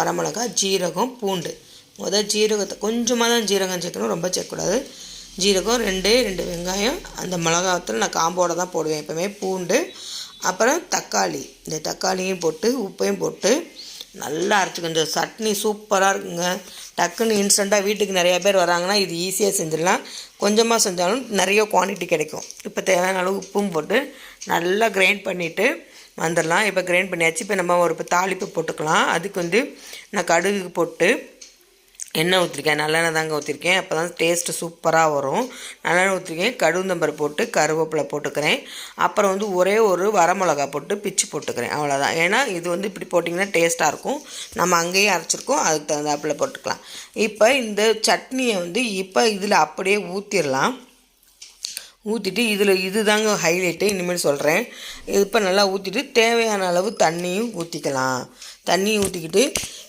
வரமிளகா, ஜீரகம், பூண்டு. ஜீரகத்தை கொஞ்சமாக தான் ஜீரகம் சேர்க்கணும், ரொம்ப சேர்க்கக்கூடாது. ஜீரகம், 2 வெங்காயம், அந்த மிளகாத்தில் நான் காம்போட தான் போடுவேன் எப்போவுமே. பூண்டு, அப்புறம் தக்காளி. இந்த தக்காளியும் போட்டு உப்பையும் போட்டு நல்லா அரைச்சிக்கணும். இந்த சட்னி சூப்பராக இருக்குங்க. டக்குன்னு இன்ஸ்டண்ட்டாக வீட்டுக்கு நிறையா பேர் வராங்கன்னா இது ஈஸியாக செஞ்சிடலாம். கொஞ்சமாக செஞ்சாலும் நிறைய குவான்டிட்டி கிடைக்கும். இப்போ தேவையான அளவு உப்பும் போட்டு நல்லா கிரைண்ட் பண்ணிவிட்டு வந்துடலாம். இப்போ கிரைண்ட் பண்ணியாச்சு. இப்போ நம்ம ஒரு தாளிப்பு போட்டுக்கலாம். அதுக்கு நான் கடுகு போட்டு எண்ணெய் ஊற்றிருக்கேன். நல்லெண்ணெய் தாங்க ஊற்றிருக்கேன். அப்போ தான் டேஸ்ட்டு சூப்பராக வரும். நல்லெண்ணெய் ஊற்றிருக்கேன். கடுகுந்தம்பரை போட்டு கருவேப்பிலை போட்டுக்கிறேன். அப்புறம் ஒரே ஒரு வரமிளகா போட்டு பிச்சு போட்டுக்கிறேன். அவ்வளோதான். ஏன்னா இது இப்படி போட்டிங்கன்னா டேஸ்ட்டாக இருக்கும். நம்ம அங்கேயே அரைச்சிருக்கோம், அதுக்கு தகுந்தாப்பில் போட்டுக்கலாம். இப்போ இந்த சட்னியை இப்போ இதில் அப்படியே ஊற்றிடலாம். ஊற்றிட்டு இது தாங்க ஹைலைட்டு. இனிமேல் சொல்கிறேன். இப்போ நல்லா ஊற்றிட்டு தேவையான அளவு தண்ணியும் ஊற்றிக்கலாம். தண்ணியும் ஊற்றிக்கிட்டு